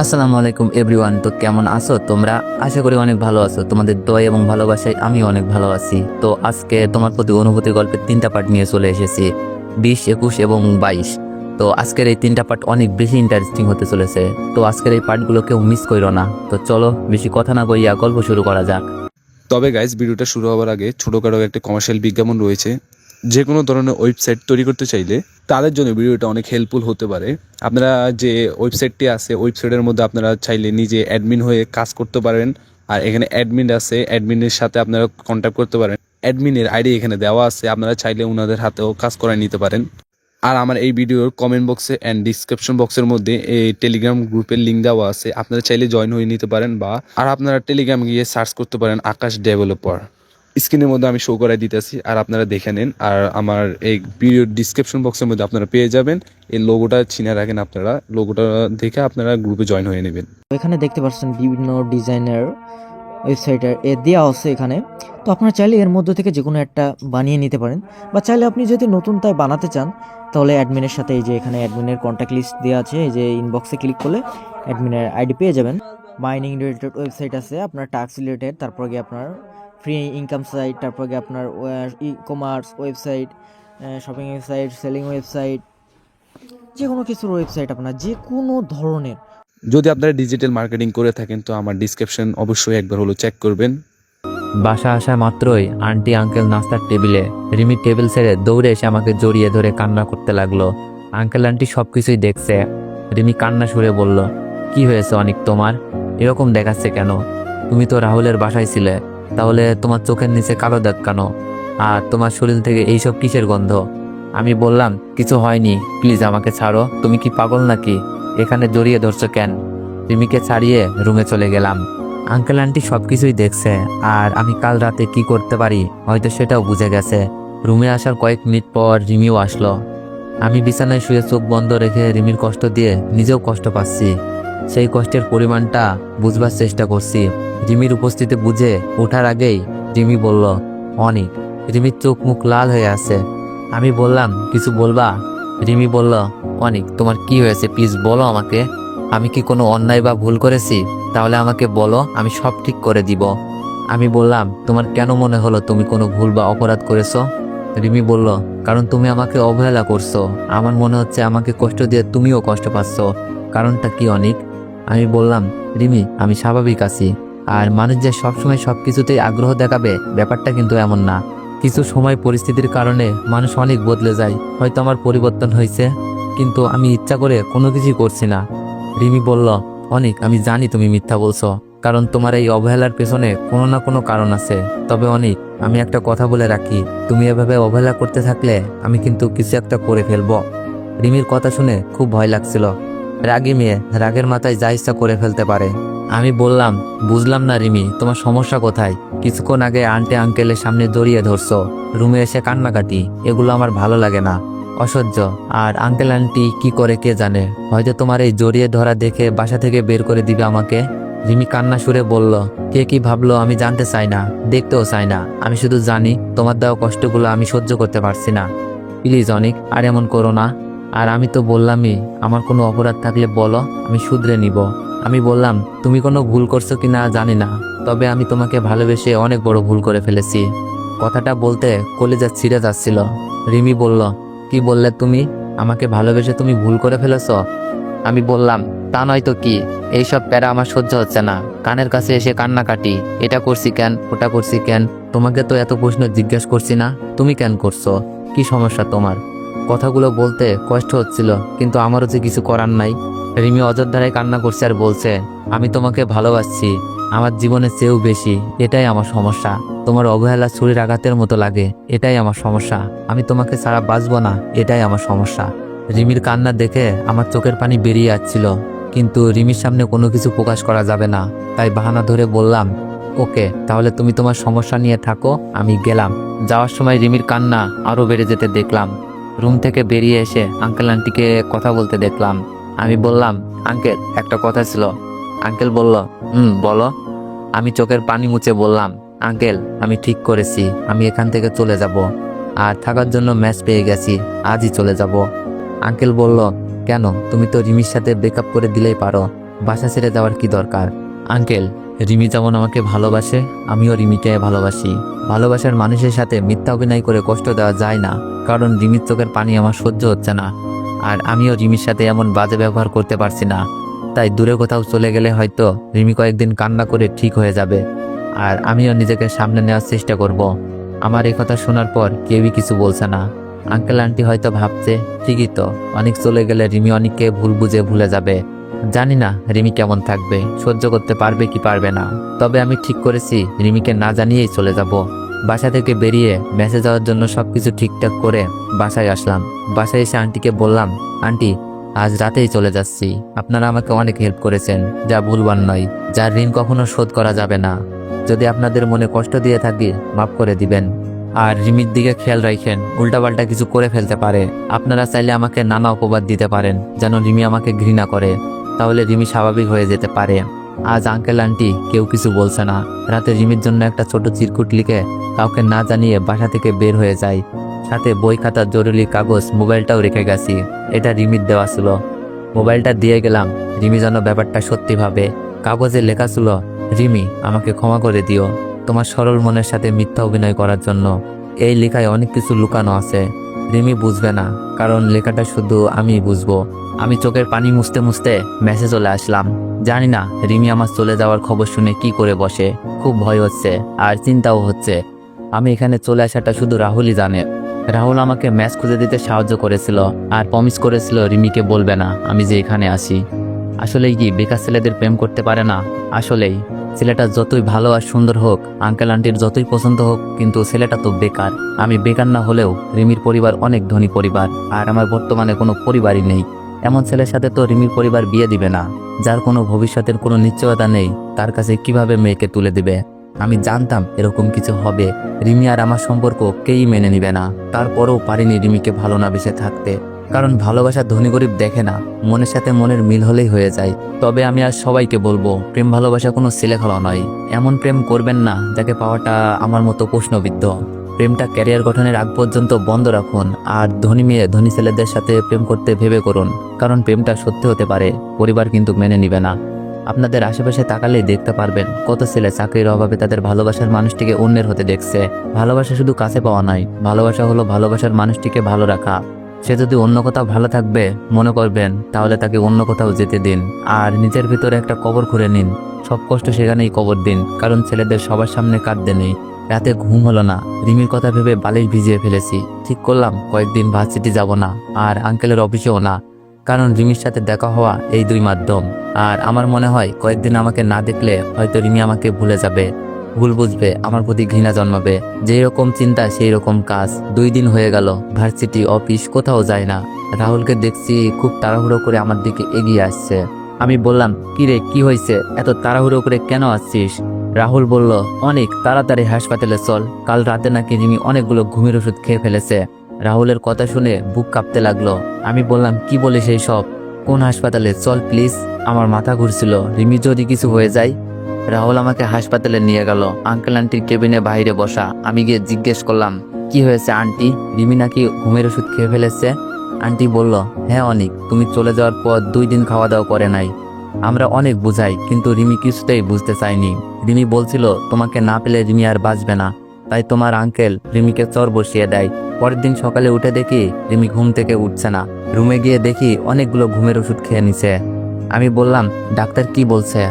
আসসালামু আলাইকুম এভরিওয়ান। তো কেমন আছো তোমরা? আশা করি অনেক ভালো আছো। তোমাদের দোয়া এবং ভালোবাসায় আমি অনেক ভালো আছি। তো আজকে তোমার প্রতি অনুভূতি গল্পের 3টা পার্ট নিয়ে চলে এসেছি, 20, 21 এবং 22। তো আজকের এই 3টা পার্ট অনেক বেশি ইন্টারেস্টিং হতে চলেছে। তো আজকের এই পার্টগুলো কেউ মিস করো না। তো চলো বেশি কথা না কইয়া গল্প শুরু করা যাক। তবে গাইজ, ভিডিওটা শুরু হওয়ার আগে ছোটোখাটো একটা কমার্শিয়াল বিজ্ঞাপন রয়েছে। যে কোনো ধরনের ওয়েবসাইট তৈরি করতে চাইলে তাদের জন্য ভিডিওটা অনেক হেল্পফুল হতে পারে। আপনারা যে ওয়েবসাইটটি আছে, ওয়েবসাইটের মধ্যে আপনারা চাইলে নিজে অ্যাডমিন হয়ে কাজ করতে পারেন। আর এখানে অ্যাডমিন আছে, অ্যাডমিনের সাথে আপনারা কন্ট্যাক্ট করতে পারেন। অ্যাডমিনের আইডি এখানে দেওয়া আছে, আপনারা চাইলে ওনাদের হাতেও কাজ করায় নিতে পারেন। আর আমার এই ভিডিওর কমেন্ট বক্সে অ্যান্ড ডিসক্রিপশন বক্সের মধ্যে এই টেলিগ্রাম গ্রুপের লিঙ্ক দেওয়া আছে, আপনারা চাইলে জয়েন হয়ে নিতে পারেন। আর আপনারা টেলিগ্রাম গিয়ে সার্চ করতে পারেন আকাশ ডেভেলপার। স্ক্রিনের মধ্যে আমি শো করাই দিতেছি, আর আপনারা দেখে নেন। আর আমার এই ভিডিওর ডিসক্রিপশন বক্সের মধ্যে আপনারা পেয়ে যাবেন এই লোগোটা, চিনে রাখেন। আপনারা লোগোটা দেখে আপনারা গ্রুপে জয়েন হয়ে নেবেন। এখানে দেখতে পাচ্ছেন বিভিন্ন ডিজাইনের ওয়েবসাইটের দেওয়া আছে এখানে। তো আপনারা চাইলে এর মধ্যে থেকে যে কোনো একটা বানিয়ে নিতে পারেন, বা চাইলে আপনি যদি নতুন তাই বানাতে চান তাহলে অ্যাডমিনের সাথে এই যে এখানে অ্যাডমিনের কন্ট্যাক্ট লিস্ট দেওয়া আছে, এই যে ইনবক্সে ক্লিক করলে অ্যাডমিনের আইডি পেয়ে যাবেন। মাইনিং রিলেটেড ওয়েবসাইট আছে, আপনার টাস্ক রিলেটেড, তারপর গিয়ে আপনার ফ্রি ইনকাম সাইট, তারপর গিয়ে আপনার e commerce website, shopping website, selling website, যে কোনো কিছুর ওয়েবসাইট, আপনার যে কোনো ধরনের। যদি আপনারা ডিজিটাল মার্কেটিং করে থাকেন তো আমার ডিসক্রিপশন অবশ্যই একবার হলো চেক করবেন। বাসা আসা মাত্রই আন্টি আঙ্কেল নাস্তার টেবিলে, রিমি টেবিল ছেড়ে দৌড়ে এসে আমাকে জড়িয়ে ধরে কান্না করতে লাগলো। আঙ্কেল আন্টি সবকিছুই দেখছে। রিমি কান্না সুরে বলল, কি হয়েছে অনেক তোমার? এরকম দেখাচ্ছে কেন? তুমি তো রাহুলের বাসায় ছিলে, তাহলে তোমার চোখের নিচে কালো দাগ কেন? আর তোমার শরীর থেকে এইসব কিসের গন্ধ? আমি বললাম, কিছু হয়নি, প্লিজ আমাকে ছাড়ো। তুমি কি পাগল নাকি? এখানে জড়িয়ে ধরছো কেন? রিমিকে ছাড়িয়ে রুমে চলে গেলাম। আঙ্কেল আন্টি সবকিছুই দেখছে, আর আমি কাল রাতে কি করতে পারি হয়তো সেটাও বুঝে গেছে। রুমে আসার কয়েক মিনিট পর রিমিও আসলো। আমি বিছানায় শুয়ে চোখ বন্ধ রেখে রিমির কষ্ট দিয়ে নিজেও কষ্ট পাচ্ছি। সেই কষ্টের পরিমাণটা বুঝবার চেষ্টা করছি। রিমির উপস্থিতি বুঝে ওঠার আগেই রিমি বলল, অনিক। রিমির চোখ মুখ লাল হয়ে আছে। আমি বললাম, কিছু বলবা? রিমি বলল, অনিক তোমার কি হয়েছে প্লিজ বলো আমাকে। আমি কি কোনো অন্যায় বা ভুল করেছি? তাহলে আমাকে বলো, আমি সব ঠিক করে দিব। আমি বললাম, তোমার কেন মনে হলো তুমি কোনো ভুল বা অপরাধ করেছো? রিমি বলল, কারণ তুমি আমাকে অবহেলা করছো। আমার মনে হচ্ছে আমাকে কষ্ট দিয়ে তুমিও কষ্ট পাচ্ছ। কারণটা কি অনিক? আমি বললাম, রিমি আমি স্বাভাবিক আছি। আর মানুষ যে সবসময় সবকিছুতেই আগ্রহ দেখাবে ব্যাপারটা কিন্তু এমন না। কিছু সময় পরিস্থিতির কারণে মানুষ অনেক বদলে যায়। হয়তো আমার পরিবর্তন হয়েছে, কিন্তু আমি ইচ্ছা করে কোনো কিছুই করছি না। রিমি বলল, অনিক আমি জানি তুমি মিথ্যা বলছো, কারণ তোমার এই অবহেলার পেছনে কোনো না কোনো কারণ আছে। তবে অনিক, আমি একটা কথা বলে রাখি, তুমি এভাবে অবহেলা করতে থাকলে আমি কিন্তু কিছু একটা করে ফেলবো। রিমির কথা শুনে খুব ভয় লাগছিল। রাগী মেয়ে রাগের মাথায় যা ইচ্ছা করে ফেলতে পারে। আমি বললাম, বুঝলাম না রিমি, তোমার সমস্যা কোথায়? কিছুক্ষণ আগে আন্টি আঙ্কেলের সামনে জড়িয়ে ধরছো, রুমে এসে কান্নাকাটি, এগুলো আমার ভালো লাগে না, অসহ্য। আর আঙ্কেল আন্টি কি করে কে জানে, হয়তো তোমার এই জড়িয়ে ধরা দেখে বাসা থেকে বের করে দিবে আমাকে। রিমি কান্না সুরে বলল, কে কি ভাবলো আমি জানতে চাই না, দেখতেও চাই না। আমি শুধু জানি তোমার দেওয়া কষ্টগুলো আমি সহ্য করতে পারছি না। প্লিজ অনিক, আর এমন করো না। আর আমি তো বললামই, আমার কোনো অপরাধ থাকলে বলো, আমি শুধরে নিব। আমি বললাম, তুমি কোনো ভুল করছো কিনা জানি না, তবে আমি তোমাকে ভালোবেসে অনেক বড় ভুল করে ফেলেছি। কথাটা বলতে কলিজা ছিঁড়ে যাচ্ছিল। রিমি বলল, কি বললে তুমি? আমাকে ভালোবেসে তুমি ভুল করে ফেলেছ? আমি বললাম, তা নয় তো কি, এইসব প্যারা আমার সহ্য হচ্ছে না। কানের কাছে এসে কান্নাকাটি, এটা করছি কেন, ওটা করছি কেন? তোমাকে তো এত প্রশ্ন জিজ্ঞেস করছি না, তুমি কেন করছো? কি সমস্যা তোমার? কথাগুলো বলতে কষ্ট হচ্ছিল, কিন্তু আমারও যে কিছু করার নাই। রিমি অযোধ্যায় কান্না করছে আর বলছে, আমি তোমাকে ভালোবাসছি আমার জীবনের চেয়েও বেশি, এটাই আমার সমস্যা। তোমার অবহেলা ছুরির আঘাতের মতো লাগে, এটাই আমার সমস্যা। আমি তোমাকে ছাড়া বাঁচবো না, এটাই আমার সমস্যা। রিমির কান্না দেখে আমার চোখের পানি বেরিয়ে যাচ্ছিল, কিন্তু রিমির সামনে কোনো কিছু প্রকাশ করা যাবে না, তাই বাহানা ধরে বললাম, ওকে তাহলে তুমি তোমার সমস্যা নিয়ে থাকো, আমি গেলাম। যাওয়ার সময় রিমির কান্না আরো বেড়ে যেতে দেখলাম। রুম থেকে বেরিয়ে এসে আঙ্কেল আন্টিকে কথা বলতে দেখলাম। আমি বললাম, আঙ্কেল একটা কথা ছিল। আঙ্কেল বলল, বলো। আমি চোখের পানি মুছে বললাম, আঙ্কেল আমি ঠিক করেছি, আমি এখান থেকে চলে যাব। আর থাকার জন্য ম্যাচ পেয়ে গেছি, আজই চলে যাব। আঙ্কেল বলল, কেন? তুমি তো রিমির সাথে ব্রেকআপ করে দিলেই পারো। বাসা ছেড়ে যাওয়ার কি দরকার? আঙ্কেল, রিমি যেমন আমাকে ভালোবাসে, আমিও রিমিকে ভালোবাসি। ভালোবাসার মানুষের সাথে মিথ্যা অভিনয় করে কষ্ট দেওয়া যায় না, কারণ রিমির চোখের পানি আমার সহ্য হচ্ছে না। আর আমিও রিমির সাথে এমন বাজে ব্যবহার করতে পারছি না। তাই দূরে কোথাও চলে গেলে হয়তো রিমি কয়েকদিন কান্না করে ঠিক হয়ে যাবে, আর আমিও নিজেকে সামনে নেওয়ার চেষ্টা করব। আমার এই কথা শোনার পর কেউই কিছু বলছে না। আঙ্কেল আন্টি হয়তো ভাবছে, ঠিকই তো, অনেক চলে গেলে রিমি অনেককে ভুল বুঝে ভুলে যাবে। জানি না রিমি কেমন থাকবে, সহ্য করতে পারবে কি পারবে না। তবে আমি ঠিক করেছি রিমিকে না জানিয়েই চলে যাব। বাসা থেকে বেরিয়ে মেসে যাওয়ার জন্য সবকিছু ঠিকঠাক করে বাসায় আসলাম। বাসায় এসে আন্টিকে বললাম, আন্টি আজ রাতেই চলে যাচ্ছি। আপনারা আমাকে অনেক হেল্প করেছেন, যা ভুলবার নয়, যার ঋণ কখনো শোধ করা যাবে না। যদি আপনাদের মনে কষ্ট দিয়ে থাকি মাফ করে দিবেন। আর রিমির দিকে খেয়াল রাখেন, উল্টাপাল্টা কিছু করে ফেলতে পারে। আপনারা চাইলে আমাকে নানা অপবাদ দিতে পারেন যেন রিমি আমাকে ঘৃণা করে, তাহলে রিমি স্বাভাবিক হয়ে যেতে পারে। আজ আঙ্কেল আন্টি কেউ কিছু বলছে না। রাতে রিমির জন্য একটা ছোট চিরকুট লিখে কাউকে না জানিয়ে বাসা থেকে বের হয়ে যায়। সাথে বই খাতা, জরুরি কাগজ, মোবাইলটাও রেখে গেছি। এটা রিমির দেওয়া ছিল। মোবাইলটা দিয়ে গেলাম, রিমি যেন ব্যাপারটা সত্যি ভাবে। কাগজে লেখা ছিল, রিমি আমাকে ক্ষমা করে দিও তোমার সরল মনের সাথে মিথ্যা অভিনয় করার জন্য। এই লেখায় অনেক কিছু লুকানো আছে, রিমি বুঝবে না, কারণ লেখাটা শুধু আমিই বুঝবো। আমি চোখের পানি মুছতে মুছতে মেসে চলে আসলাম। জানি না রিমি আমার চলে যাওয়ার খবর শুনে কি করে বসে। খুব ভয় হচ্ছে আর চিন্তাও হচ্ছে। আমি এখানে চলে আসাটা শুধু রাহুলই জানে। রাহুল আমাকে ম্যাচ খুঁজে দিতে সাহায্য করেছিল আর প্রমিস করেছিল রিমিকে বলবে না আমি যে এখানে আসি। আসলেই কি বেকার ছেলেদের প্রেম করতে পারে না? আসলেই ছেলেটা যতই ভালো আর সুন্দর হোক, আঙ্কেল আন্টির যতই পছন্দ হোক, কিন্তু ছেলেটা তো বেকার। আমি বেকার না হলেও রিমির পরিবার অনেক ধনী পরিবার, আর আমার বর্তমানে কোনো পরিবারই নেই। এমন ছেলের সাথে তো রিমির পরিবার বিয়ে দিবে না। যার কোনো ভবিষ্যতের কোনো নিশ্চয়তা নেই, তার কাছে কিভাবে মেয়েকে তুলে দিবে? আমি জানতাম এরকম কিছু হবে। রিমি আর আমার সম্পর্ক কেউই মেনে নিবে না। তারপরেও পারিনি রিমিকে ভালো না বেসে থাকতে, কারণ ভালোবাসা ধনী গরিব দেখে না, মনের সাথে মনের মিল হলেই হয়ে যায়। তবে আমি আর সবাইকে বলবো, প্রেম ভালোবাসা কোনো ছেলেখেলা নয়। এমন প্রেম করবেন না যাকে পাওয়াটা আমার মতো প্রশ্নবিদ্ধ। প্রেমটা ক্যারিয়ার গঠনের আগ পর্যন্ত বন্ধ রাখুন। আর ধনী মেয়ে ধনী ছেলেদের সাথে প্রেম করতে ভেবে করুন, কারণ প্রেমটা সত্যি হতে পারে, পরিবার কিন্তু মেনে নিবে না। আপনাদের আশেপাশে তাকালেই দেখতে পারবেন কত ছেলে চাকরির অভাবে তাদের ভালোবাসার মানুষটিকে অন্যের হতে দেখছে। ভালোবাসা শুধু কাছে পাওয়া নয়, ভালোবাসা হলো ভালোবাসার মানুষটিকে ভালো রাখা। সে যদি অন্য কোথাও ভালো থাকবে মনে করবেন, তাহলে তাকে অন্য কোথাও যেতে দিন। আর নিজের ভিতরে একটা কবর খুঁড়ে নিন, সব কষ্ট সেখানেই কবর দিন, কারণ ছেলেদের সবার সামনে কাঁদতে নেই। রাতে ঘুম হলো না, রিমির কথা ভেবে বালিশ ভিজিয়ে ফেলেছি। ঠিক করলাম কয়েকদিন ভার্সিটি যাব না, আর আঙ্কেলের অফিসেও না, কারণ রিমির সাথে দেখা হওয়া এই দুই মাধ্যম। আর আমার মনে হয় কয়েকদিন আমাকে না দেখলে হয়তো রিমি আমাকে ভুলে যাবে, ভুল বুঝবে, আমার প্রতি ঘৃণা জন্মাবে। যেই রকম চিন্তা সেই রকম কাজ। 2 দিন হয়ে গেল, ভার্সিটি অফিস কোথাও যায় না। রাহুলকে দেখছি খুব তাড়াহুড়ো করে আমার দিকে এগিয়ে আসছে। আমি বললাম, কি রে, কি হয়েছে, এত তাড়াহুড়ো করে কেন আসছিস? রাহুল বলল, অনেক তাড়াতাড়ি হাসপাতালে চল, কাল রাতে নাকি রিমি অনেকগুলো ঘুমের ওষুধ খেয়ে ফেলেছে। রাহুলের কথা শুনে বুক কাঁপতে লাগলো। আমি বললাম, কি বলিস এই সব? কোন হাসপাতালে? চল প্লিজ, আমার মাথা ঘুরছিল, রিমি যদি কিছু হয়ে যায়। রাহুল আমাকে হাসপাতালে নিয়ে গেল। আঙ্কেল আন্টির কেবিনে বাইরে বসা। আমি গিয়ে জিজ্ঞেস করলাম, কি হয়েছে আন্টি? রিমি নাকি ঘুমের ওষুধ খেয়ে ফেলেছে। আন্টি বলল, হ্যাঁ অনেক, তুমি চলে যাওয়ার পর 2 দিন খাওয়া দাওয়া করে নাই। আমরা অনেক বুঝাই, কিন্তু রিমি কিছুতেই বুঝতে চায়নি। রিমি বলছিল তোমাকে না পেলে রিমি আর বাঁচবে না, তাই তোমার আঙ্কেল রিমিকে চর বসিয়ে দেয়। পরের দিন সকালে উঠে দেখি রিমি ঘুম থেকে উঠছে না। রুমে গিয়ে দেখি অনেকগুলো ঘুমের ওষুধ খেয়ে নিছে। আমি বললাম, ডাক্তার কি বলছে?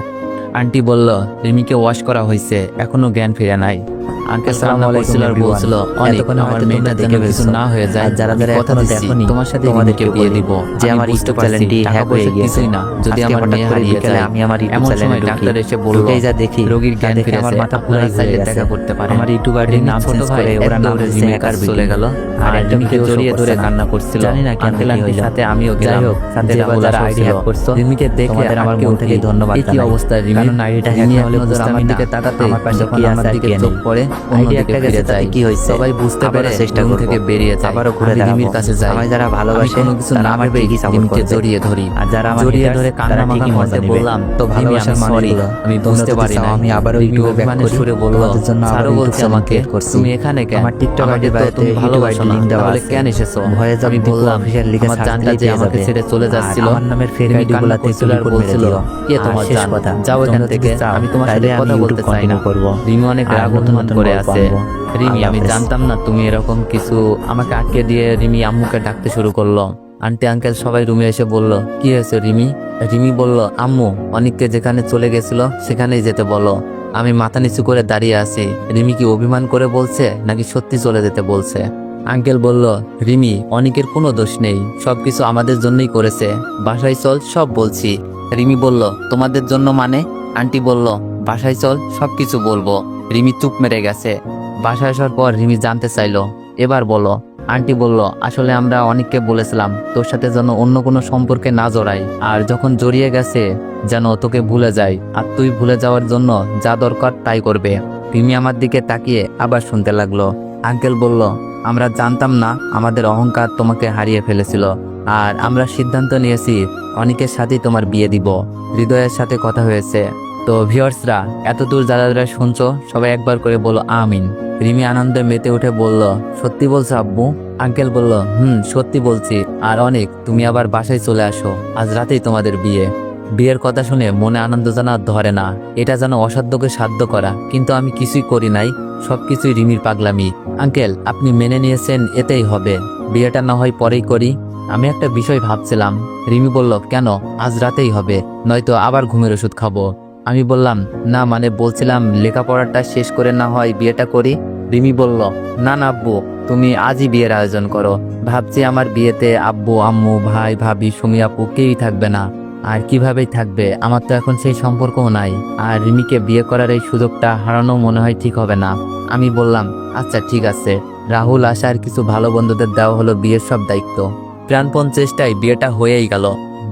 আন্টি বলল, রিমিকে ওয়াশ করা হয়েছে, এখনো জ্ঞান ফিরে নাই। আঙ্কেল সালাম বলছিল অনেক, আমার মেয়েটা দেখে কিছু না হয়ে যায়। যারা যারা কথা দেখনি তোমার সাথে তোমাদেরকে বিয়ে দিব। যে আমার ইউটিউব চ্যানেলটি হ্যাক হয়ে গিয়েছে, না যদি আমার মেয়ে হারিয়ে যায়, আমি আমার ইউটিউব চ্যানেলে ডাক্তার এসে বলল, এই যা দেখি রোগীর জ্ঞান ফিরে, আমার মাথা পুরো চাইলে দেখা করতে পারে। আমার ইউটিউব আইডির নাম চেঞ্জ করে ওরা নাম রিমেকার চলে গেল, আর রিমিকে জড়িয়ে ধরে কান্না করছিল। জানি না আঙ্কেল আন্টির সাথে আমিও গেলাম। সাথে যারা আইডি হ্যাক করছো, রিমিকে দেখে আমার মন থেকে ধন্যবাদ। এই কি অবস্থা রিমি, কারণ আইডিটা হ্যাক হলে আমার দিকে তাকাতে, আমার পাশে যখন আমার দিকে চোখ পড়ে আইডিয়া অন্যদিকে একটা গেছে ফিরে তাতে যাই। কি হয়েছে সবাই বুঝতে আবারও পেরে চেষ্টা রুম করব। থেকে বেরিয়ে যায়। আবারও ঘুরে আমি রিমির দাঁড়াবো। কাছে যাই। আমায় যারা আমি ভালোবাসে কোনো কিছু তারা না আমার ভেবেই ঠিকই সাপোর্ট রিমিকে করবে। জড়িয়ে ধরি। আর যারা আমার জড়িয়ে haters, ধরে তারা কান্না ঠিকই মাখা মজা মধ্যে নেবে। বললাম, তো ভালোবাসার আমি মানে sorry, এগুলো। আমি তোমরা বুঝতে যদি পারি চাও নাই। আমি আবারও রিমি ইউটিউবে ব্যাক অভিমানের করি। সুরে বলল, তোমাদের জন্য স্যারও আবারও বলছে ইউটিউব আমাকে, ক্রিয়েট করছি। তুমি এখানে কেন? আমার টিকটক আমাকে আইডি তো বায়োতে তুমি ইউটিউব ভালোবাসো আইডি না, লিংক দেওয়া তাহলে আছে। কেন এসেছো? ভয়ে যাব আমি দীপু বললাম, অফিসিয়াল লিখে আমার সার্চ জানটা দিলেই যে পেয়ে আমাকে যাবে। ছেড়ে চলে আর যাচ্ছিল, আমার নামের ফেক রিমি আইডি কান্না গুলাতে করছিল আর রিপোর্ট মেরে বলছিল, দিও। কে আর তোমার শেষ জান? কথা, যাও এখান তোমরা থেকে, যদি চাও আমি তোমার সাথে তাহলে আমি কথা বলতে ইউটিউব চাই না। কন্টিনিউ করব। রিমি অনেক আর রাগ নতুন অভিমান নতুন করে গল্প আছে। আনবো। রিমি, আল্লাহ আমি হাফেজ। জানতাম না তুমি এরকম কিছু। আমাকে আটকে দিয়ে রিমি আম্মুকে ডাকতে শুরু করলো। আন্টি আঙ্কেল সবাই রুমে এসে বলল, কি হয়েছে রিমি? রিমি বলল, আম্মু অনিককে যেখানে চলে গেছিল সেখানেই যেতে বলো। আমি মাথা নিচু করে দাঁড়িয়ে আছি। রিমি কি অভিমান করে বলছে নাকি সত্যি চলে যেতে বলছে? আঙ্কেল বলল, রিমি, অনিকের কোনো দোষ নেই, সবকিছু আমাদের জন্যই করেছে। বাসায় চল, সব বলছি। রিমি বলল, তোমাদের জন্য মানে? আন্টি বলল, বাসায় চল, সবকিছু বলবো। রিমি চুপ মেরে গেছে। বাসায় আসার পর রিমি জানতে চাইলো, এবার বলো। আন্টি বলল, আসলে আমরা অনেককে বলেছিলাম তোর সাথে যেন অন্য কোনো সম্পর্কে না জড়াই, আর যখন জড়িয়ে গেছে যেন তোকে ভুলে যায়, আর তুই ভুলে যাওয়ার জন্য যা দরকার তাই করবে। রিমি আমার দিকে তাকিয়ে আবার শুনতে লাগলো। আঙ্কেল বলল, আমরা জানতাম না আমাদের অহংকার তোমাকে হারিয়ে ফেলেছিল, আর আমরা সিদ্ধান্ত নিয়েছি অনেকের সাথেই তোমার বিয়ে দিব। হৃদয়ের সাথে কথা হয়েছে। তো ভিউয়ার্সরা, এতদূর যারা যারা শুনছো সবাই একবার করে বলো আমিন। রিমি আনন্দে মেতে উঠে বলল, সত্যি বলছো আব্বু? আঙ্কেল বলল, সত্যি বলছি। আর অনেক, তুমি আবার বাসায় চলে আসো, আজ রাতেই তোমাদের বিয়ে। বিয়ের কথা শুনে মনে আনন্দ যেন আর ধরে না। এটা যেন অসাধ্যকে সাধ্য করা, কিন্তু আমি কিছুই করি নাই, সবকিছুই রিমির পাগলামি। আঙ্কেল, আপনি মেনে নিয়েছেন, এতেই হবে। বিয়েটা না হয় পরেই করি। আমি একটা বিষয় ভাবছিলাম। রিমি বলল, কেন? আজ রাতেই হবে, নয়তো আবার ঘুমের ওষুধ খাবো। আমি বললাম, না মানে বলছিলাম লেখাপড়াটা শেষ করে না হয় বিয়েটা করি। রিমি বলল, না না আব্বু, তুমি আজই বিয়ের আয়োজন করো। ভাবছি আমার বিয়েতে আব্বু আম্মু ভাই ভাবি সুমি আপু কেউই থাকবে না। আর কিভাবেই থাকবে, আমার তো এখন সেই সম্পর্কও নাই। আর রিমিকে বিয়ে করার এই সুযোগটা হারানো মনে হয় ঠিক হবে না। আমি বললাম, আচ্ছা ঠিক আছে। রাহুল আশার কিছু ভালো বন্ধুদের দেওয়া হলো বিয়ের সব দায়িত্ব। প্রাণপণ চেষ্টায় বিয়েটা হয়েই গেল।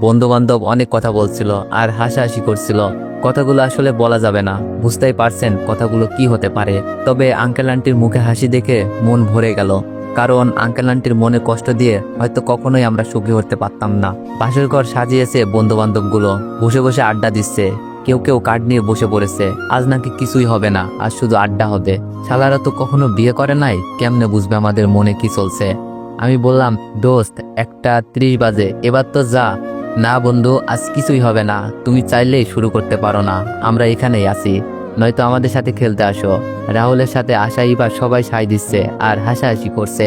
বন্ধু বান্ধব অনেক কথা বলছিল আর হাসাহাসি করছিল। কথাগুলো আসলে বলা যাবে না, বুঝতেই পারছেন কথাগুলো কি হতে পারে। তবে আঙ্কেল আন্টির মুখে হাসি দেখে মন ভরে গেল, কারণ আঙ্কেল আন্টির মনে কষ্ট দিয়ে হয়তো কখনোই আমরা সুখী হতে পারতাম না। বাসর ঘর সাজিয়েছে বন্ধু বান্ধব গুলো, বসে বসে আড্ডা দিচ্ছে। কেউ কেউ কার্ড নিয়ে বসে পড়েছে, আজ নাকি কিছুই হবে না, আজ শুধু আড্ডা হবে। শালারা তো কখনো বিয়ে করে নাই, কেমনে বুঝবে আমাদের মনে কি চলছে? আমি বললাম, দোস্ত 1:30 বাজে, এবার তো যা। না বন্ধু, আজ কিছুই হবে না, তুমি চাইলেই শুরু করতে পারো না, আমরা এখানেই আছি, নয়তো আমাদের সাথে খেলতে আসো। রাহুলের সাথে আশাই বা সবাই সাই দিচ্ছে আর হাসাহাসি করছে।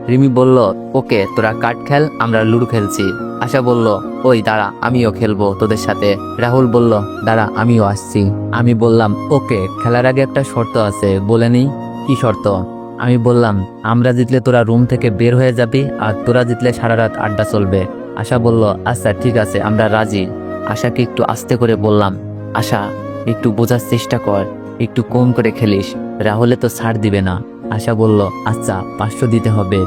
রিমি বলল, ওকে তোরা কার্ড খেল, আমরা লুডো খেলছি। আশা বলল, ওই দাঁড়া, আমিও খেলবো তোদের সাথে। রাহুল বলল, দাঁড়া, আমিও আসছি। আমি বললাম, ওকে, খেলার আগে একটা শর্ত আছে, বলে নিই। কি শর্ত? আমি বললাম, আমরা জিতলে তোরা রুম থেকে বের হয়ে যাবি, আর তোরা জিতলে সারা রাত আড্ডা চলবে। আশা বলল, আচ্ছা ঠিক আছে, আমরা রাজি। আশাকে একটু আস্তে করে বললাম, আশা একটু বোঝার চেষ্টা কর, একটু কম করে খেলিস, রাহুলে তো ছাড় দিবে না। আশা বলল, আচ্ছা 500 দিতে হবে।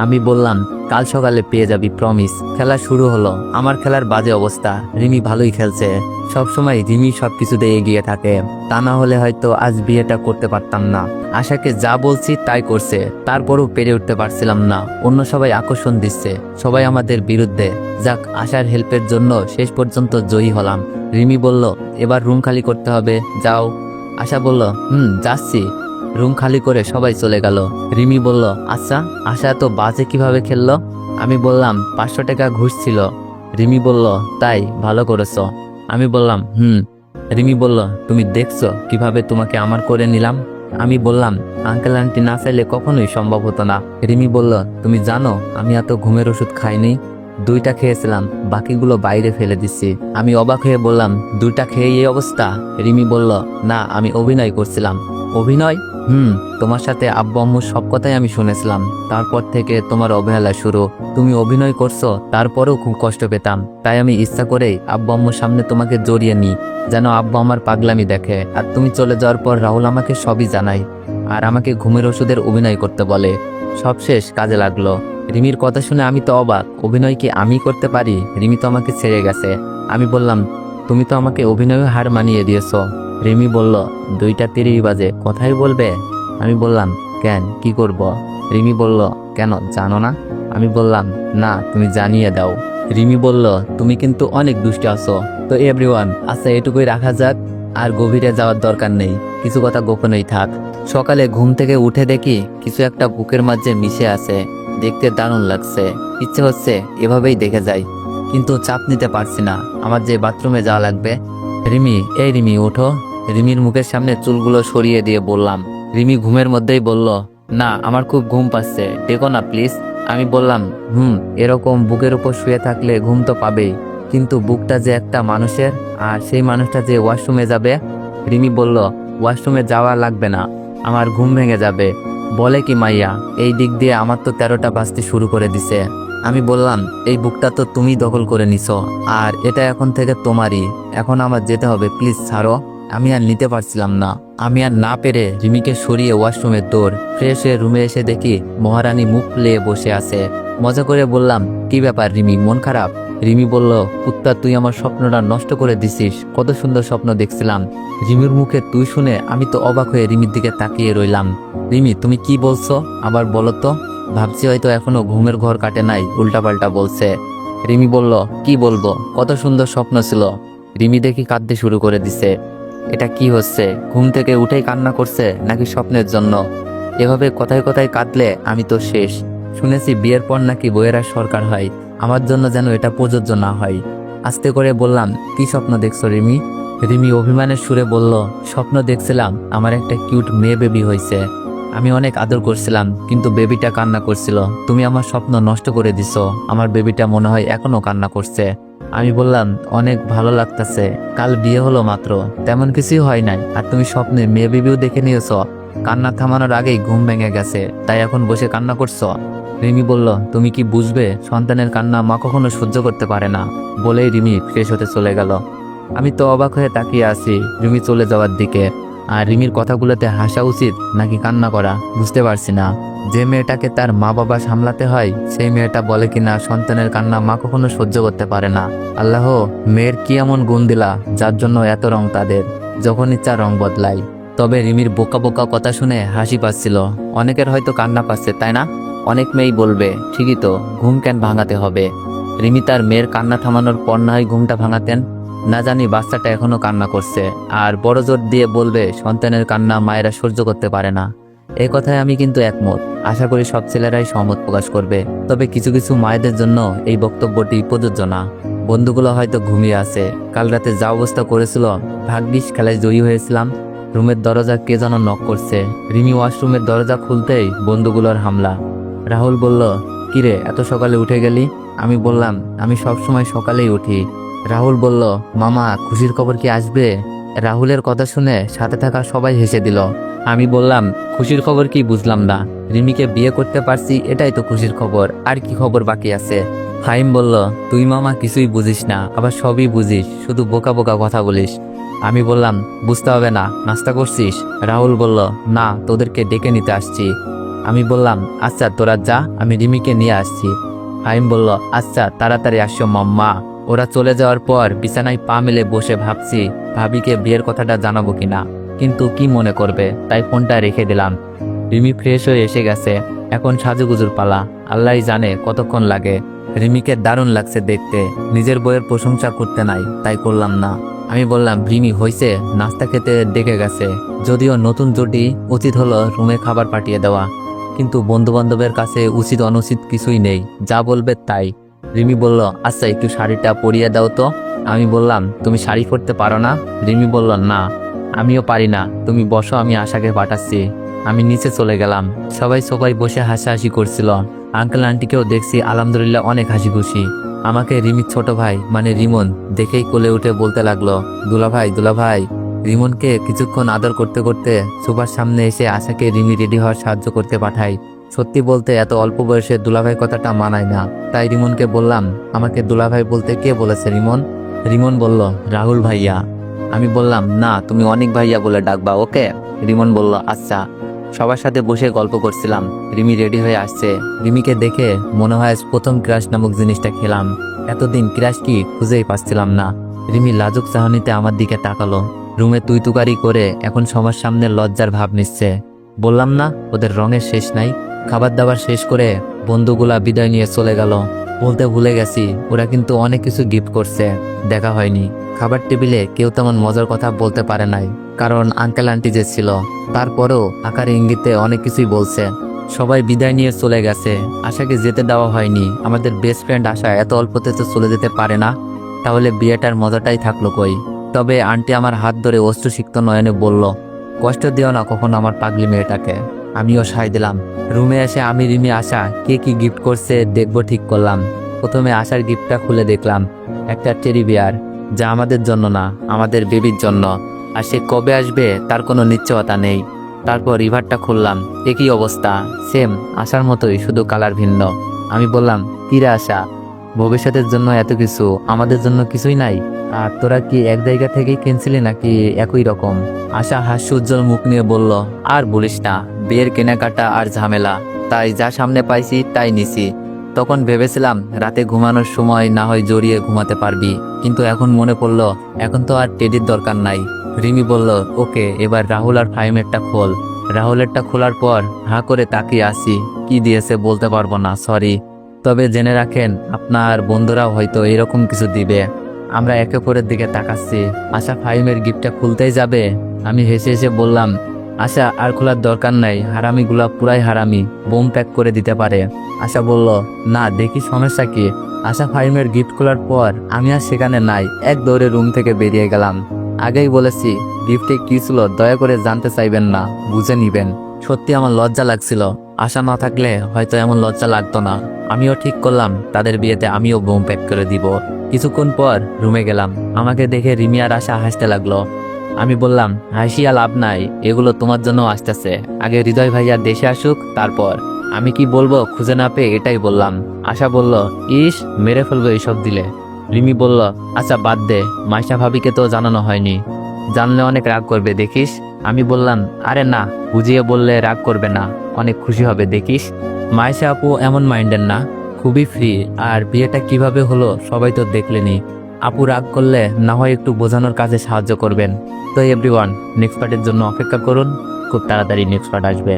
আমি বললাম, কাল সকালে পেয়ে যাবি, প্রমিস। খেলা শুরু হলো। আমার খেলার বাজে অবস্থা, রিমি ভালোই খেলছে। সবসময় রিমি সবকিছুতে এগিয়ে থাকে, তা না হলে হয়তো আজ বিয়েটা করতে পারতাম না। আশাকে যা বলছি তাই করছে, তারপরও পেরে উঠতে পারছিলাম না। অন্য সবাই আকর্ষণ দিচ্ছে, সবাই আমাদের বিরুদ্ধে। যাক, আশার হেল্পের জন্য শেষ পর্যন্ত জয়ী হলাম। রিমি বলল, এবার রুম খালি করতে হবে, যাও। আশা বলল, যাচ্ছি। রুম খালি করে সবাই চলে গেল। রিমি বলল, আচ্ছা আশা তো বাজে কিভাবে খেললো? আমি বললাম, 500 টাকা ঘুষ ছিল। রিমি বলল, তাই, ভালো করেছো। আমি বললাম, রিমি বলল, তুমি দেখছো কিভাবে তোমাকে আমার করে নিলাম? আমি বললাম, আঙ্কেল আন্টি না চাইলে কখনোই সম্ভব হতো না। রিমি বলল, তুমি জানো আমি এত ঘুমের ওষুধ খাইনি, 2টা খেয়েছিলাম, বাকিগুলো বাইরে ফেলে দিচ্ছি। আমি অবাক হয়ে বললাম, 2টা খেয়ে এই অবস্থা? রিমি বলল, না, আমি অভিনয় করছিলাম। অভিনয়? তোমার সাথে আব্বু আম্মুর সব কথাই আমি শুনেছিলাম, তারপর থেকে তোমার অবহেলা শুরু। তুমি অভিনয় করছো, তারপরেও খুব কষ্ট পেতাম, তাই আমি ইচ্ছা করেই আব্বু আম্মুর সামনে তোমাকে জড়িয়ে নিই, যেন আব্বু আমার পাগলামি দেখে। আর তুমি চলে যাওয়ার পর রাহুল আমাকে সবই জানায়, আর আমাকে ঘুমের ওষুধের অভিনয় করতে বলে। সব শেষ, কাজে লাগলো। রিমির কথা শুনে আমি তো অবাক, অভিনয় কি আমি করতে পারি? রিমি তো আমাকে ছেড়ে গেছে। আমি বললাম, তুমি তো আমাকে অভিনয়ে হার মানিয়ে দিয়েছো। রিমি বলল, 2:30 বাজে, কথাই বলবে? আমি বললাম, কেন, কি করব? রিমি বলল, কেন জানো না? আমি বললাম, না, তুমি জানিয়ে দাও। রিমি বলল, তুমি কিন্তু অনেক দুষ্ট আছো। তো এভরিওয়ান, আচ্ছা এটুকুই রাখা যাক, আর গভীরে যাওয়ার দরকার নেই, কিছু কথা গোপনেই থাক। সকালে ঘুম থেকে উঠে দেখি কিছু একটা বুকের মাঝে মিশে আছে, দেখতে দারুণ লাগছে, ইচ্ছে হচ্ছে এভাবেই দেখে যাই, কিন্তু চাপ নিতে পারছি না, আমার যে বাথরুমে যাওয়া লাগবে। রিমি, এই রিমি ওঠো। রিমির মুখের সামনে চুলগুলো সরিয়ে দিয়ে বললাম। রিমি ঘুমের মধ্যেই বলল, না আমার খুব ঘুম পাচ্ছে, ডেকো না প্লিজ। আমি বললাম, এরকম বুকের উপর শুয়ে থাকলে ঘুম তো পাবেই, কিন্তু বুকটা যে একটা মানুষের, আর সেই মানুষটা যে ওয়াশরুমে যাবে। রিমি বলল, ওয়াশরুমে যাওয়া লাগবে না, আমার ঘুম ভেঙে যাবে। বলে কি মাইয়া, এই দিক দিয়ে আমার তো 13টা বাজতে শুরু করে দিছে। আমি বললাম, এই বুকটা তো তুমি দখল করে নিছো, আর এটা এখন থেকে তোমারই, এখন আমার যেতে হবে, প্লিজ ছাড়ো। আমি আর নিতে পারছিলাম না, আমি আর না পেরে রিমিকে সরিয়ে ওয়াশরুমের দৌড়। ফ্রেশ হয়ে রুমে এসে দেখি মহারানী মুখ ফুলিয়ে বসে আছে। মজা করে বললাম, কি ব্যাপার রিমি, মন খারাপ? রিমি বলল, কুত্তা তুই আমার স্বপ্নটা নষ্ট করে দিছিস, কত সুন্দর স্বপ্ন দেখছিলাম। রিমির মুখে তুই শুনে আমি তো অবাক হয়ে রিমির দিকে তাকিয়ে রইলাম। রিমি, তুমি কি বলছো, আবার বলো তো। ভাবছি হয়তো এখনো ঘুমের ঘর কাটে নাই, উল্টাপাল্টা বলছে। রিমি বলল, কি বলবো, কত সুন্দর স্বপ্ন ছিল। রিমি দেখি কাঁদতে শুরু করে দিছে। এটা কি হচ্ছে, ঘুম থেকে উঠেই কান্না করছে নাকি স্বপ্নের জন্য? এভাবে কথায় কথায় কাঁদলে আমি তো শেষ। শুনেছি বিয়ের পর নাকি বইয়েরা সরকার হয়, আমার জন্য যেন এটা প্রযোজ্য না হয়। আস্তে করে বললাম, কি স্বপ্ন দেখছো রিমি? রিমি অভিমানের সুরে বলল, স্বপ্ন দেখছিলাম আমার একটা কিউট মেয়ে বেবি হয়েছে, আমি অনেক আদর করছিলাম, কিন্তু বেবিটা কান্না করছিল, তুমি আমার স্বপ্ন নষ্ট করে দিছো, আমার বেবিটা মনে হয় এখনো কান্না করছে। আমি বললাম, অনেক ভালো লাগতেছে, কাল বিয়ে হলো মাত্র, তেমন কিছুই হয় নাই, আর তুমি স্বপ্নে মেয়ে বেবিও দেখে নিয়েছ, কান্না থামানোর আগেই ঘুম ভেঙে গেছে, তাই এখন বসে কান্না করছো। রিমি বলল, তুমি কি বুঝবে, সন্তানের কান্না মা কখনো সহ্য করতে পারে না। বলেই রিমি ফ্রেশ হতে চলে গেল। আমি তো অবাক হয়ে তাকিয়ে আছি রিমি চলে যাওয়ার দিকে, আর রিমির কথাগুলোতে হাসা উচিত নাকি কান্না করা বুঝতে পারছি না। যে মেয়েটাকে তার মা বাবা সামলাতে হয়, সেই মেয়েটা বলে কিনা সন্তানের কান্না মা কখনো সহ্য করতে পারে না। আল্লাহ, মেয়ের কি এমন গুণ দিলা যার জন্য এত রং তাদের, যখন ইচ্ছা রং বদলায়। তবে রিমির বোকা বোকা কথা শুনে হাসি পাচ্ছিল। অনেকের হয়তো কান্না পাচ্ছে, তাই না? অনেক মেয়েই বলবে, ঠিকই তো, ঘুম কেন ভাঙাতে হবে? রিমি তার মেয়ের কান্না থামানোর পর না হয় ঘুমটা ভাঙাতেন, না জানি বাচ্চাটা এখনো কান্না করছে, আর বড় জোর দিয়ে বলবে সন্তানের কান্না মায়েরা সহ্য করতে পারে না। এই কথায় আমি কিন্তু একমত, আশা করি সব ছেলেরাই সহমত প্রকাশ করবে। তবে কিছু কিছু মায়েদের জন্য এই বক্তব্যটি প্রযোজ্য না। বন্ধুগুলো হয়তো ঘুমিয়ে আছে, কাল রাতে যা অবস্থা করেছিল, ভাগ্যিস খেলায় জয়ী হয়েছিলাম। রুমের দরজা কে যেন নক করছে। রিমি ওয়াশরুমের দরজা খুলতেই বন্ধুগুলোর হামলা। রাহুল বলল, কিরে এত সকালে উঠে গেলি? আমি বললাম, আমি সবসময় সকালেই উঠি। রাহুল বলল, মামা খুশির খবর কি আসবে? রাহুলের কথা শুনে সাথে থাকা সবাই হেসে দিল। আমি বললাম, খুশির খবর কি বুঝলাম না, রিমিকে বিয়ে করতে পারছি এটাই তো খুশির খবর, আর কি খবর বাকি আছে? ফাহিম বলল, তুই মামা কিছুই বুঝিস না, আবার সবই বুঝিস, শুধু বোকা বোকা কথা বলিস। আমি বললাম, বুঝতে হবে না, নাস্তা করছিস? রাহুল বলল, না, তোদেরকে ডেকে নিতে আসছি। আমি বললাম, আচ্ছা তোরা যা, আমি রিমিকে নিয়ে আসছি। ফাহিম বলল, আচ্ছা তাড়াতাড়ি আসো মাম্মা। ওরা চলে যাওয়ার পর বিছানায় পা মেলে বসে ভাবছি ভাবিকে বিয়ের কথাটা জানাবো কিনা, কিন্তু কি মনে করবে, তাই ফোনটা রেখে দিলাম। রিমি ফ্রেশ হয়ে এসে গেছে, এখন সাজুগুজুর পালা, আল্লাহই জানে কতক্ষণ লাগে। রিমিকে দারুণ লাগছে দেখতে, নিজের বইয়ের প্রশংসা করতে নাই, তাই করলাম না। আমি বললাম, রিমি হইছে, নাস্তা খেতে ডেকে গেছে। যদিও নতুন জুটি, উচিত হলো রুমে খাবার পাঠিয়ে দেওয়া, কিন্তু বন্ধু বান্ধবের কাছে উচিত অনুচিত কিছুই নেই, যা বলবে তাই। রিমি বলল, আচ্ছা একটু শাড়িটা পরিয়ে দাও তো। আমি বললাম, তুমি শাড়ি পরতে পারো না? রিমি বলল, না আমিও পারি না, তুমি বসো, আমি আশাকে পাঠাচ্ছি। আমি নিচে চলে গেলাম। সবাই সবাই বসে হাসাহাসি করছিল। আঙ্কেল আন্টিকেও দেখছি আলহামদুলিল্লাহ অনেক হাসি খুশি। আমাকে রিমির ছোট ভাই মানে রিমন দেখেই কোলে উঠে বলতে লাগলো, দুলাভাই দুলাভাই। রিমনকে কিছুক্ষণ আদর করতে করতে সুপার সামনে এসে আশাকে রিমি রেডি হওয়ার সাহায্য করতে পাঠাই। সত্যি বলতে এত অল্প বয়সে দুলাভাই কথাটা মানায় না, তাই রিমনকে বললাম, আমাকে দুলাভাই বলতে কে বলেছে রিমন? রিমন বলল, রাহুল ভাইয়া। আমি বললাম, না তুমি অনেক ভাইয়া বলে ডাকবা ওকে। রিমন বলল, আচ্ছা। সবার সাথে বসে গল্প করছিলাম, রিমি রেডি হয়ে আসছে। রিমিকে দেখে মনে হয় প্রথম ক্রাশ নামক জিনিসটা খেলাম, এতদিন ক্রাশ কি খুঁজেই পাচ্ছিলাম না। রিমি লাজুক চাহনিতে আমার দিকে তাকালো, রুমে তুই তুকারি করে এখন সবার সামনে লজ্জার ভাব নিচ্ছে। বললাম না ওদের রঙের শেষ নাই। খাবার দাবার শেষ করে বন্ধুগুলা বিদায় নিয়ে চলে গেল। বলতে ভুলে গেছি, ওরা কিন্তু অনেক কিছু গিফট করছে, দেখা হয়নি। খাবার টেবিলে কেউ তেমন মজার কথা বলতে পারে নাই, কারণ আঙ্কেল আন্টি যে ছিল। তারপরেও আকারে ইঙ্গিতে অনেক কিছুই বলছে। সবাই বিদায় নিয়ে চলে গেছে, আশাকে যেতে দেওয়া হয়নি। আমাদের বেস্ট ফ্রেন্ড আশা এত অল্পতে তো চলে যেতে পারে না, তাহলে বিয়েটার মজাটাই থাকলো কই। তবে আন্টি আমার হাত ধরে অশ্রুসিক্ত নয়নে বলল, কষ্ট দিও না কখনো আমার পাগলি মেয়েটাকে। আমিও সায় দিলাম। রুমে এসে আমি, রিমি, আশা কে কি গিফট করছে দেখবো ঠিক করলাম। প্রথমে আশার গিফটটা খুলে দেখলাম, একটা টেডি বিয়ার, যা আমাদের জন্য না, আমাদের বেবির জন্য। আর সে কবে আসবে তার কোনো নিশ্চয়তা নেই। তারপর রিভারটা খুললাম, একই অবস্থা, সেম আশার মতোই, শুধু কালার ভিন্ন। আমি বললাম, কিরে আশা, ভবিষ্যতের জন্য এত কিছু, আমাদের জন্য কিছুই নাই? আর তোরা কি এক জায়গা থেকেই কিনছিলি নাকি একই রকম? আশা হাস্য উজ্জ্বল মুখ নিয়ে বলল, আর বলিস না, বিয়ের কেনাকাটা আর ঝামেলা, তাই যা সামনে পাইছি তাই নিছি। তখন ভেবেছিলাম রাতে ঘুমানোর সময় না হয় জড়িয়ে ঘুমাতে পারবি, কিন্তু এখন মনে পড়লো এখন তো আর টেডির দরকার নাই। রিমি বলল, ওকে, এবার রাহুল আর ফাহিমেরটা খোল। রাহুলেরটা খোলার পর হাঁ করে তাকিয়ে আসি, কি দিয়েছে বলতে পারবো না, সরি। তবে জেনে রাখেন, আপনার বন্ধুরাও হয়তো এরকম কিছু দিবে। আমরা একে অপরের দিকে তাকাচ্ছি। আশা ফাহিমের গিফটটা খুলতেই যাবে, আমি হেসে হেসে বললাম, আশা আর খোলার দরকার নাই, হারামিগুলা পুরাই হারামি, বোম প্যাক করে দিতে পারে। আশা বলল, না, দেখি সমস্যা কি। আশা ফাহিমের গিফট খোলার পর আমি আর সেখানে নাই, এক দৌড়ে রুম থেকে বেরিয়ে গেলাম। আগেই বলেছি, গিফটে কি ছিল দয়া করে জানতে চাইবেন না, বুঝে নিবেন। সত্যি আমার লজ্জা লাগছিল, আশা না থাকলে হয়তো এমন লজ্জা লাগতো না। আমিও ঠিক করলাম তাদের বিয়েতে আমিও বোম প্যাক করে দিব। কিছুক্ষণ পর রুমে গেলাম, আমাকে দেখে রিমি আর আশা হাসতে লাগলো। আমি বললাম, হাসিয়া লাভ নাই, এগুলো তোমার জন্য আসতেছে, আগে হৃদয় ভাইয়া দেশে আসুক তারপর। আমি কি বলবো খুঁজে না পেয়ে এটাই বললাম। আশা বলল, ইস, মেরে ফেলবো এইসব দিলে। রিমি বলল, আচ্ছা বাদ দে, মাইশা ভাবিকে তো জানানো হয়নি, জানলে অনেক রাগ করবে দেখিস। আমি বললাম, আরে না, বুঝিয়ে বললে রাগ করবে না, অনেক খুশি হবে দেখিস। মাইশা আপু এমন মাইন্ডের না, খুবই ফ্রি। আর বিয়েটা কিভাবে হলো সবাই তো দেখলেনি। আপু রাগ করলে না হয় একটু বোঝানোর কাজে সাহায্য করবেন। তো এভরিওয়ান, নেক্সট পার্টের জন্য অপেক্ষা করুন, খুব তাড়াতাড়ি নেক্সট পার্ট আসবে।